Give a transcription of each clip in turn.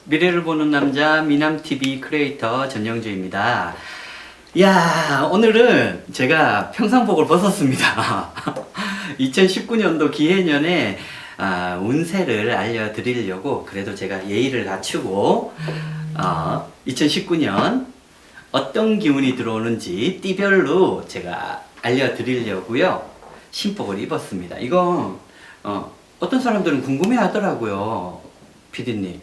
미래를 보는 남자 미남TV 크리에이터 전영주입니다. 야, 오늘은 제가 평상복을 벗었습니다. 2019년도 기해년에 운세를 알려드리려고 그래도 제가 예의를 갖추고 2019년 어떤 기운이 들어오는지 띠별로 제가 알려드리려고요. 신복을 입었습니다. 이건 어떤 사람들은 궁금해 하더라고요. 피디님,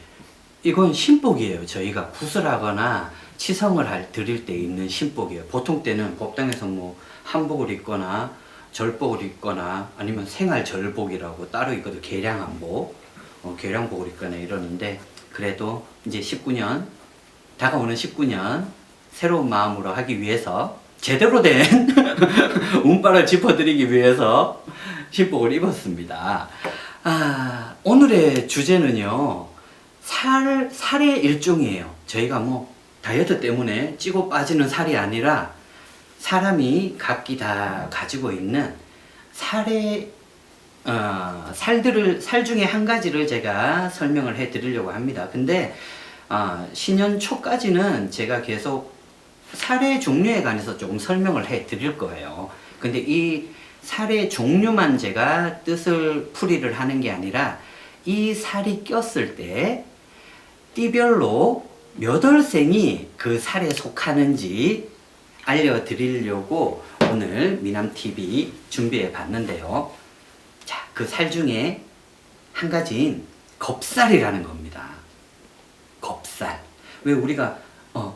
이건 신복이에요. 저희가 굿을 하거나 치성을 드릴 때 입는 신복이에요. 보통 때는 법당에서 뭐 한복을 입거나 절복을 입거나 아니면 생활 절복이라고 따로 있거든. 계량한복, 계량복을 입거나 이러는데, 그래도 이제 19년, 다가오는 19년 새로운 마음으로 하기 위해서 제대로 된 운빨을 짚어드리기 위해서 신복을 입었습니다. 오늘의 주제는요, 살의 일종이에요. 저희가 뭐 다이어트 때문에 찌고 빠지는 살이 아니라 사람이 각기 다 가지고 있는 살 중에 한 가지를 제가 설명을 해 드리려고 합니다. 근데 신년 초까지는 제가 계속 살의 종류에 관해서 조금 설명을 해 드릴 거예요. 근데 이 살의 종류만 제가 뜻을 풀이를 하는 게 아니라 이 살이 꼈을 때 띠별로 몇 월생이 그 살에 속하는지 알려드리려고 오늘 미남TV 준비해 봤는데요. 자, 그 살 중에 한 가지인 겁살이라는 겁니다. 겁살. 왜 우리가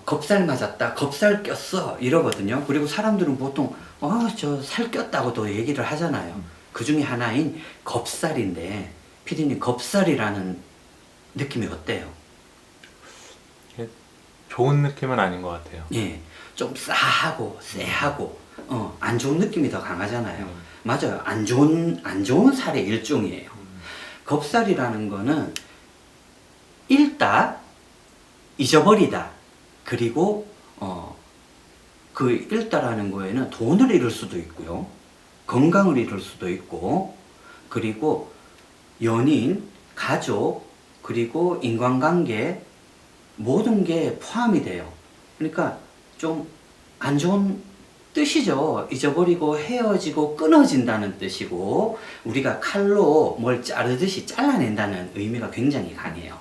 겁살 맞았다, 겁살 꼈어 이러거든요. 그리고 사람들은 보통 저 살 꼈다고도 얘기를 하잖아요. 그 중에 하나인 겁살인데, 피디님, 겁살이라는 느낌이 어때요? 좋은 느낌은 아닌 것 같아요. 예, 좀 싸하고 쎄하고 안 좋은 느낌이 더 강하잖아요. 맞아요. 안 좋은 살의 일종이에요. 겁살이라는 거는 잃다, 잊어버리다, 그리고 그 잃다라는 거에는 돈을 잃을 수도 있고요, 건강을 잃을 수도 있고, 그리고 연인, 가족, 그리고 인간관계, 모든 게 포함이 돼요. 그러니까 좀 안 좋은 뜻이죠. 잊어버리고 헤어지고 끊어진다는 뜻이고, 우리가 칼로 뭘 자르듯이 잘라낸다는 의미가 굉장히 강해요.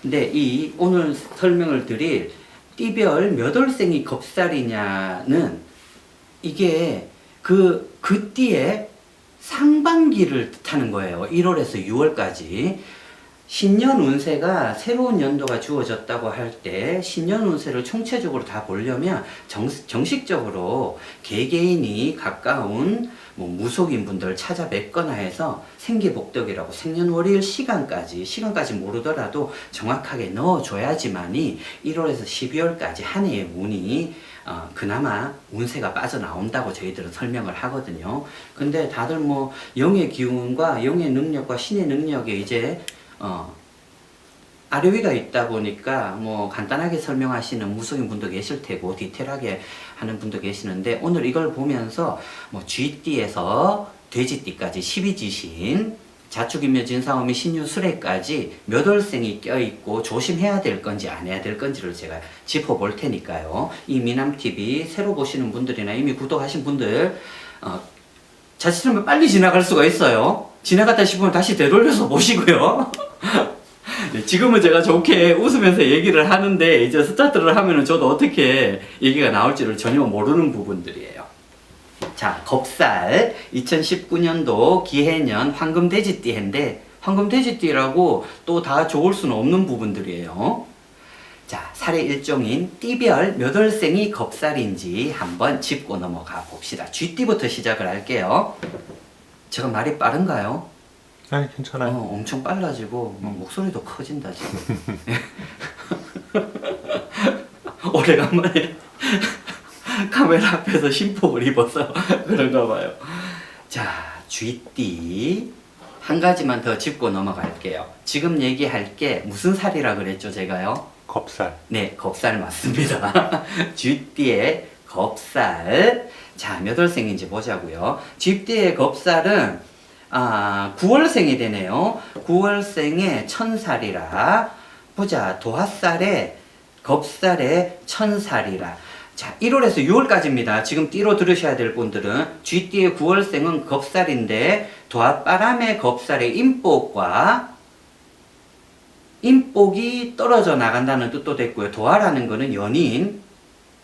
근데 이 오늘 설명을 드릴 띠별 몇 월생이 겁살이냐는, 이게 그 띠의 상반기를 뜻하는 거예요. 1월에서 6월까지. 신년 운세가 새로운 연도가 주어졌다고 할 때 신년 운세를 총체적으로 다 보려면 정식적으로 개개인이 가까운 무속인 분들 찾아뵙거나 해서 생기복덕이라고 생년월일 시간까지 모르더라도 정확하게 넣어줘야지만이 1월에서 12월까지 한 해의 운이 그나마 운세가 빠져나온다고 저희들은 설명을 하거든요. 근데 다들 뭐 영의 기운과 영의 능력과 신의 능력에 이제 아래위가 있다 보니까 뭐 간단하게 설명하시는 무속인 분도 계실 테고 디테일하게 하는 분도 계시는데, 오늘 이걸 보면서 뭐 쥐띠에서 돼지띠까지 12지신, 자축인묘 진사오미 신유술해까지 몇 월생이 껴있고 조심해야 될 건지 안 해야 될 건지를 제가 짚어볼 테니까요. 이 미남TV 새로 보시는 분들이나 이미 구독하신 분들 자칫하면 빨리 지나갈 수가 있어요. 지나갔다 싶으면 다시 되돌려서 보시고요. 네, 지금은 제가 좋게 웃으면서 얘기를 하는데, 이제 스타트를 하면은 저도 어떻게 얘기가 나올지를 전혀 모르는 부분들이에요. 자, 겁살 2019년도 기해년 황금돼지띠 해인데, 황금돼지띠라고 또 다 좋을 수는 없는 부분들이에요. 자, 살의 일종인 띠별 몇 월생이 겁살인지 한번 짚고 넘어가 봅시다. 쥐띠부터 시작을 할게요. 제가 말이 빠른가요? 아니, 괜찮아요. 엄청 빨라지고 목소리도 커진다 지금. 오래간만에 카메라 앞에서 신복을 입어서 그런가 봐요. 자, 쥐띠 한 가지만 더 짚고 넘어갈게요. 지금 얘기할 게 무슨 살이라 그랬죠, 제가요? 겁살. 네, 겁살 맞습니다. 쥐띠의 겁살. 자, 몇 월생인지 보자고요. 쥐띠의 겁살은 9월생이 되네요. 9월생의 천살이라 보자. 도화살에 겁살에 천살이라. 자, 1월에서 6월까지입니다. 지금 띠로 들으셔야 될 분들은 쥐띠의 9월생은 겁살인데 도화바람의 겁살에 인복과 인복이 떨어져 나간다는 뜻도 됐고요. 도화라는 거는 연인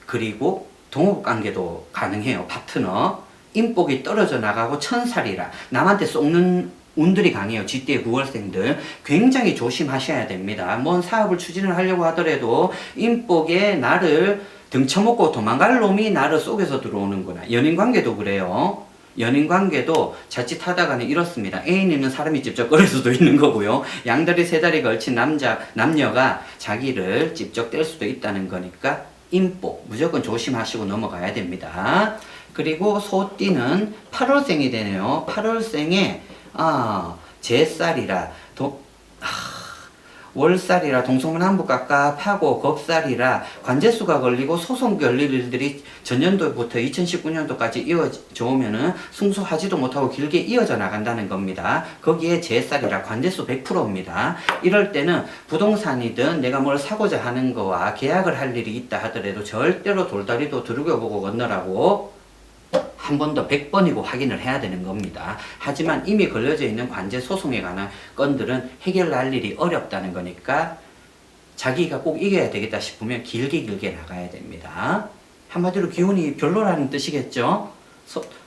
그리고 동업관계도 가능해요. 파트너. 인복이 떨어져 나가고 천살이라. 남한테 속는 운들이 강해요. 쥐띠의 9월생들 굉장히 조심하셔야 됩니다. 뭔 사업을 추진을 하려고 하더라도 인복에 나를 등쳐먹고 도망갈 놈이 나를 속에서 들어오는구나. 연인관계도 그래요. 연인관계도 자칫하다가는 이렇습니다. 애인 있는 사람이 직접 끌을 수도 있는 거고요. 양다리 세다리 걸친 남녀가 자기를 직접 뗄 수도 있다는 거니까 인복 무조건 조심하시고 넘어가야 됩니다. 그리고 소띠는 8월생이 되네요. 8월생에 제살이라 월살이라 동서남북 갑갑하고 겁살이라 관제수가 걸리고 소송 걸릴 일들이 전년도부터 2019년도까지 이어져 오면은 승소하지도 못하고 길게 이어져 나간다는 겁니다. 거기에 제살이라 관제수 100%입니다. 이럴 때는 부동산이든 내가 뭘 사고자 하는 거와 계약을 할 일이 있다 하더라도 절대로 돌다리도 두르겨보고 건너라고 한 번 더 100번이고 확인을 해야 되는 겁니다. 하지만 이미 걸려져 있는 관제 소송에 관한 건들은 해결할 일이 어렵다는 거니까 자기가 꼭 이겨야 되겠다 싶으면 길게 나가야 됩니다. 한마디로 기운이 별로라는 뜻이겠죠?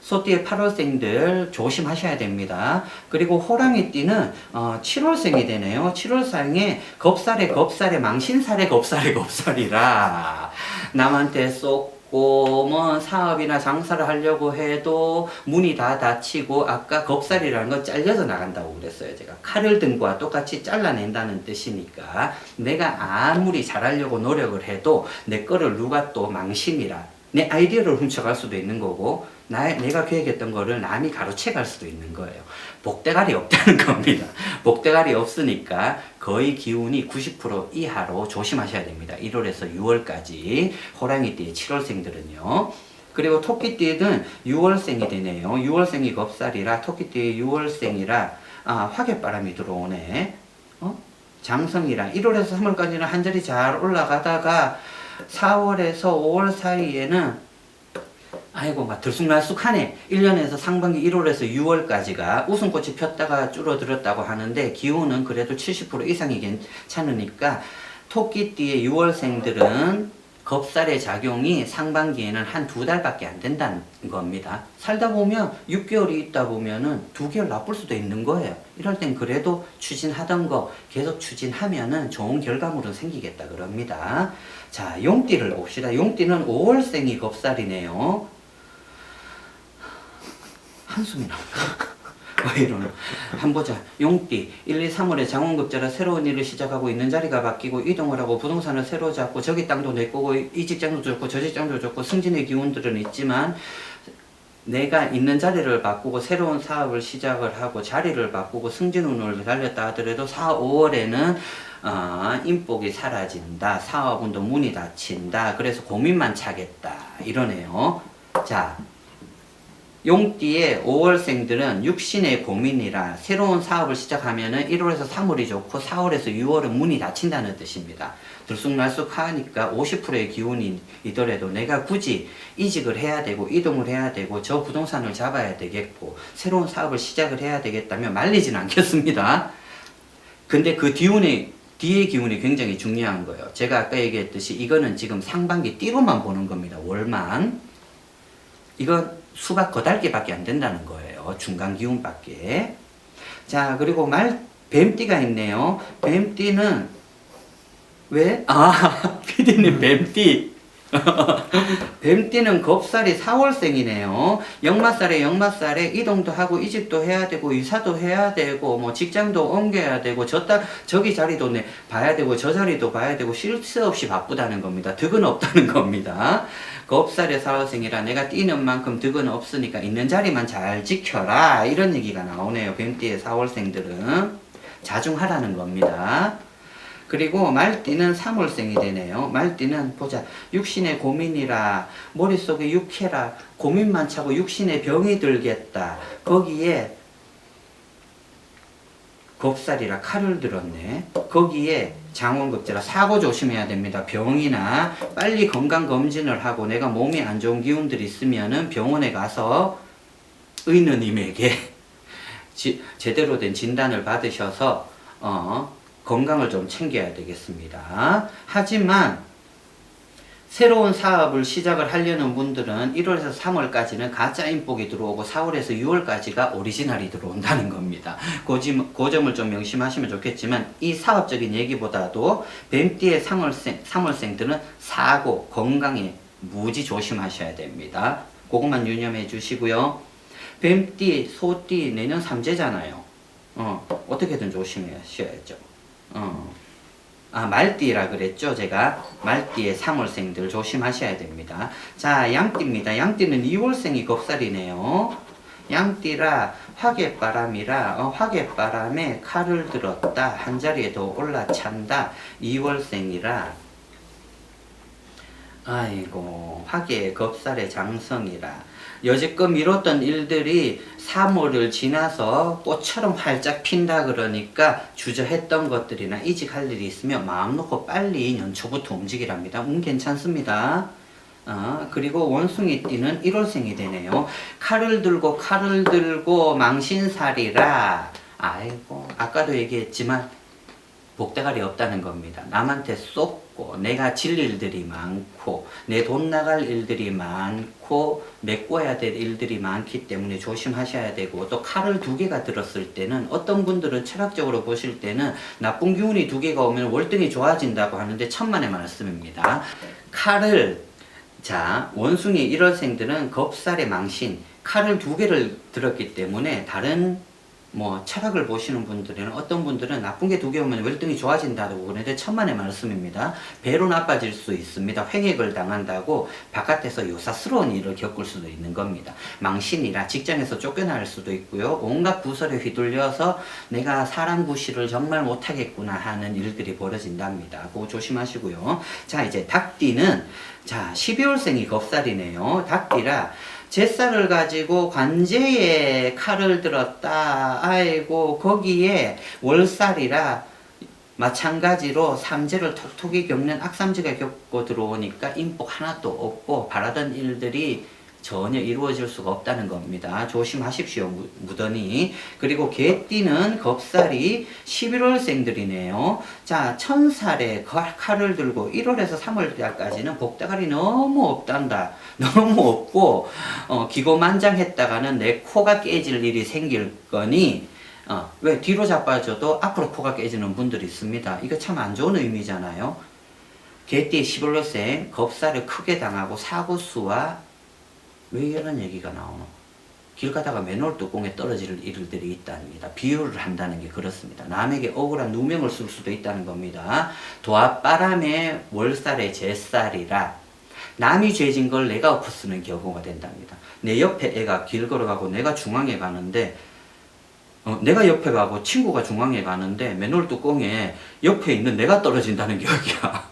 소띠의 8월생들 조심하셔야 됩니다. 그리고 호랑이띠는 7월생이 되네요. 7월생에 겁살에 망신살에 겁살이라 남한테 쏙 뭐 사업이나 장사를 하려고 해도 문이 다 닫히고 아까 겁살이라는 건 잘려서 나간다고 그랬어요. 제가 칼을 든 거와 똑같이 잘라낸다는 뜻이니까 내가 아무리 잘하려고 노력을 해도 내 거를 누가 또 망신이라 내 아이디어를 훔쳐갈 수도 있는 거고 내가 계획했던 거를 남이 가로채갈 수도 있는 거예요. 복대가리 없다는 겁니다. 복대가리 없으니까 거의 기운이 90% 이하로 조심하셔야 됩니다. 1월에서 6월까지 호랑이띠의 7월생들은요. 그리고 토끼띠는 6월생이 되네요. 6월생이 겁살이라 토끼띠의 6월생이라 화개바람이 들어오네. 장성이라 1월에서 3월까지는 한 자리 잘 올라가다가 4월에서 5월 사이에는 아이고 막 들쑥날쑥하네. 1년에서 상반기 1월에서 6월까지가 웃음꽃이 폈다가 줄어들었다고 하는데 기온은 그래도 70% 이상이 괜찮으니까 토끼띠의 6월생들은 겁살의 작용이 상반기에는 한 2달밖에 안 된다는 겁니다. 살다 보면 6개월이 있다 보면은 2개월 나쁠 수도 있는 거예요. 이럴 땐 그래도 추진하던 거 계속 추진하면은 좋은 결과물은 생기겠다 그럽니다. 자, 용띠를 봅시다. 용띠는 5월생이 겁살이네요. 한숨이 나온다. 왜 이러나? 한번 보자. 용띠 1, 2, 3월에 장원급제라 새로운 일을 시작하고 있는 자리가 바뀌고 이동을 하고 부동산을 새로 잡고 저기 땅도 내 거고 이 직장도 좋고 저 직장도 좋고 승진의 기운들은 있지만 내가 있는 자리를 바꾸고 새로운 사업을 시작을 하고 자리를 바꾸고 승진운을 달렸다 하더라도 4, 5월에는 인복이 사라진다. 사업운도 문이 닫힌다. 그래서 고민만 차겠다. 이러네요. 자, 용띠의 5월생들은 육신의 고민이라 새로운 사업을 시작하면은 1월에서 3월이 좋고 4월에서 6월은 문이 닫힌다는 뜻입니다. 들쑥날쑥하니까 50%의 기운이 있더라도 내가 굳이 이직을 해야 되고 이동을 해야 되고 저 부동산을 잡아야 되겠고 새로운 사업을 시작을 해야 되겠다면 말리진 않겠습니다. 근데 그 뒤의 기운이 굉장히 중요한 거예요. 제가 아까 얘기했듯이 이거는 지금 상반기 띠로만 보는 겁니다. 월만. 이건 수박 거달기밖에 안 된다는 거예요. 중간 기운밖에. 자, 그리고 뱀띠가 있네요. 뱀띠는 왜? 피디님 뱀띠. 뱀띠는 겁살이 4월생이네요. 역마살에 이동도 하고 이직도 해야 되고 이사도 해야 되고 뭐 직장도 옮겨야 되고 저기 자리도 봐야 되고 저 자리도 봐야 되고 쉴 새 없이 바쁘다는 겁니다. 득은 없다는 겁니다. 겁살의 4월생이라 내가 뛰는 만큼 득은 없으니까 있는 자리만 잘 지켜라 이런 얘기가 나오네요. 뱀띠의 4월생들은 자중하라는 겁니다. 그리고 말띠는 3월생이 되네요. 말띠는 보자. 육신의 고민이라 머릿속에 육해라 고민만 차고 육신의 병이 들겠다. 거기에 겁살이라 칼을 들었네. 거기에 장원급제라 사고 조심해야 됩니다. 병이나 빨리 건강검진을 하고 내가 몸에 안 좋은 기운들이 있으면은 병원에 가서 의느님에게 제대로 된 진단을 받으셔서 건강을 좀 챙겨야 되겠습니다. 하지만 새로운 사업을 시작을 하려는 분들은 1월에서 3월까지는 가짜 인복이 들어오고 4월에서 6월까지가 오리지널이 들어온다는 겁니다. 그 점을 좀 명심하시면 좋겠지만 이 사업적인 얘기보다도 뱀띠의 3월생들은 사고, 건강에 무지 조심하셔야 됩니다. 그것만 유념해 주시고요. 뱀띠, 소띠 내년 삼재잖아요. 어떻게든 조심하셔야죠. 말띠라 그랬죠. 제가 말띠의 3월생들 조심하셔야 됩니다. 자, 양띠입니다. 양띠는 2월생이 겁살이네요. 양띠라 화개바람이라 화개바람에 칼을 들었다. 한자리에 더 올라찬다. 2월생이라 아이고 화개 겁살의 장성이라 여지껏 미뤘던 일들이 3월을 지나서 꽃처럼 활짝 핀다 그러니까 주저했던 것들이나 이직할 일이 있으면 마음 놓고 빨리 연초부터 움직이랍니다. 괜찮습니다. 그리고 원숭이띠는 1월생이 되네요. 칼을 들고 망신살이라 아이고 아까도 얘기했지만 복대가리 없다는 겁니다. 남한테 쏟고 내가 질 일들이 많고 내 돈 나갈 일들이 많고 메꿔야 될 일들이 많기 때문에 조심하셔야 되고 또 칼을 2개가 들었을 때는 어떤 분들은 철학적으로 보실 때는 나쁜 기운이 2개가 오면 월등히 좋아진다고 하는데 천만의 말씀입니다. 원숭이 1월생들은 겁살의 망신 칼을 2개를 들었기 때문에 다른 철학을 보시는 분들은 어떤 분들은 나쁜 게 2개 오면 월등히 좋아진다고 그러는데 천만의 말씀입니다. 배로 나빠질 수 있습니다. 횡액을 당한다고 바깥에서 요사스러운 일을 겪을 수도 있는 겁니다. 망신이라 직장에서 쫓겨날 수도 있고요. 온갖 부설에 휘둘려서 내가 사람 구실을 정말 못하겠구나 하는 일들이 벌어진답니다. 그거 조심하시고요. 자, 이제 닭띠는 12월생이 겁살이네요. 닭띠라 잿살을 가지고 관제에 칼을 들었다. 아이고 거기에 월살이라 마찬가지로 삼재를 톡톡히 겪는 악삼재가 겪고 들어오니까 인복 하나도 없고 바라던 일들이 전혀 이루어질 수가 없다는 겁니다. 조심하십시오. 무더니. 그리고 개띠는 겁살이 11월생들이네요. 자, 천살에 칼을 들고 1월에서 3월까지는 복다갈이 너무 없단다. 너무 없고 기고만장했다가는 내 코가 깨질 일이 생길 거니 왜 뒤로 자빠져도 앞으로 코가 깨지는 분들이 있습니다. 이거 참 안 좋은 의미잖아요. 개띠 11월생 겁살을 크게 당하고 사고수와 왜 이런 얘기가 나오노? 길 가다가 맨홀 뚜껑에 떨어질 일들이 있답니다. 비유를 한다는 게 그렇습니다. 남에게 억울한 누명을 쓸 수도 있다는 겁니다. 도합바람에 월살에 잿살이라 남이 죄진 걸 내가 엎어쓰는 경우가 된답니다. 내 옆에 애가 길 걸어가고 내가 중앙에 가는데 내가 옆에 가고 친구가 중앙에 가는데 맨홀 뚜껑에 옆에 있는 내가 떨어진다는 격이야.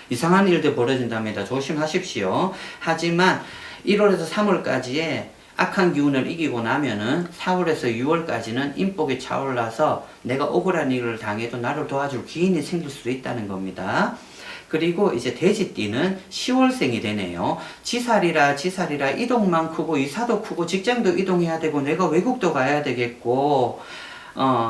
이상한 일들 벌어진답니다. 조심하십시오. 하지만 1월에서 3월까지의 악한 기운을 이기고 나면은 4월에서 6월까지는 인복이 차올라서 내가 억울한 일을 당해도 나를 도와줄 기인이 생길 수도 있다는 겁니다. 그리고 이제 돼지띠는 10월생이 되네요. 지살이라 이동만 크고 이사도 크고 직장도 이동해야 되고 내가 외국도 가야 되겠고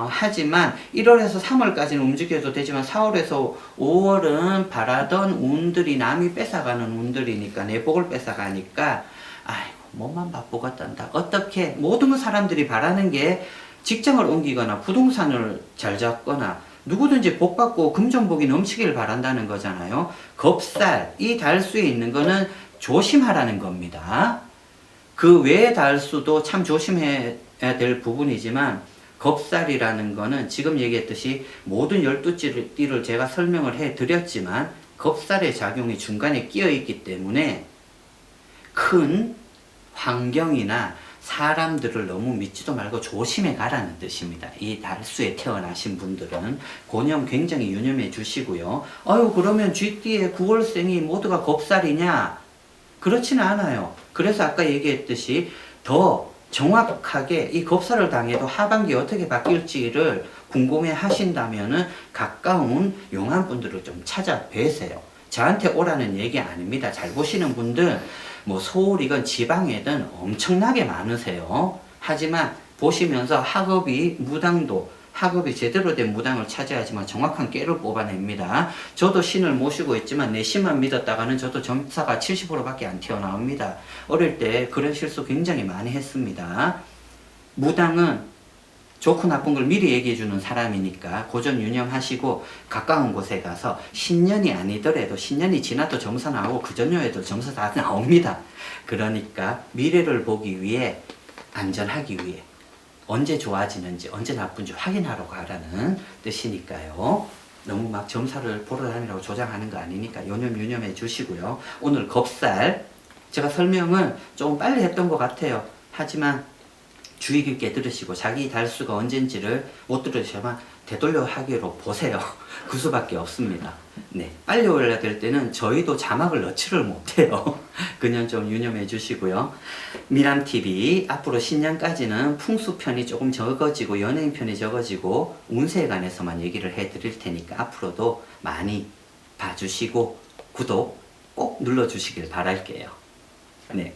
하지만 1월에서 3월까지는 움직여도 되지만 4월에서 5월은 바라던 운들이 남이 뺏어가는 운들이니까 내 복을 뺏어가니까 아이고 몸만 바쁘고 딴다. 어떻게 모든 사람들이 바라는 게 직장을 옮기거나 부동산을 잘 잡거나 누구든지 복 받고 금전복이 넘치길 바란다는 거잖아요. 겁살 이 달수에 있는 거는 조심하라는 겁니다. 그 외의 달수도 참 조심해야 될 부분이지만 겁살이라는 거는 지금 얘기했듯이 모든 12띠를 제가 설명을 해 드렸지만 겁살의 작용이 중간에 끼어 있기 때문에 큰 환경이나 사람들을 너무 믿지도 말고 조심해 가라는 뜻입니다. 이 달수에 태어나신 분들은 고념 굉장히 유념해 주시고요. 그러면 쥐띠의 9월생이 모두가 겁살이냐? 그렇지는 않아요. 그래서 아까 얘기했듯이 더 정확하게 이 겁사를 당해도 하반기 어떻게 바뀔지를 궁금해 하신다면은 가까운 용한 분들을 좀 찾아뵈세요. 저한테 오라는 얘기 아닙니다. 잘 보시는 분들 뭐 서울이건 지방이든 엄청나게 많으세요. 하지만 보시면서 학업이 제대로 된 무당을 찾아야지만 정확한 깨를 뽑아냅니다. 저도 신을 모시고 있지만 내 신만 믿었다가는 저도 점사가 70%밖에 안 튀어나옵니다. 어릴 때 그런 실수 굉장히 많이 했습니다. 무당은 좋고 나쁜 걸 미리 얘기해 주는 사람이니까 고전 유념하시고 가까운 곳에 가서 신년이 아니더라도 신년이 지나도 점사 나오고 그 전년에도 점사 다 나옵니다. 그러니까 미래를 보기 위해 안전하기 위해 언제 좋아지는지 언제 나쁜지 확인하러 가라는 뜻이니까요. 너무 막 점사를 보러 다니라고 조장하는 거 아니니까 유념해 주시고요. 오늘 겁살 제가 설명은 조금 빨리 했던 것 같아요. 하지만 주의 깊게 들으시고 자기 달수가 언젠지를 못 들으시면 되돌려 하기로 보세요. 그 수밖에 없습니다. 네, 빨리 올려야 될 때는 저희도 자막을 넣지를 못해요. 그냥 좀 유념해 주시고요. 미남TV 앞으로 신년까지는 풍수편이 조금 적어지고 연예인편이 적어지고 운세에 관해서만 얘기를 해 드릴 테니까 앞으로도 많이 봐주시고 구독 꼭 눌러주시길 바랄게요. 네.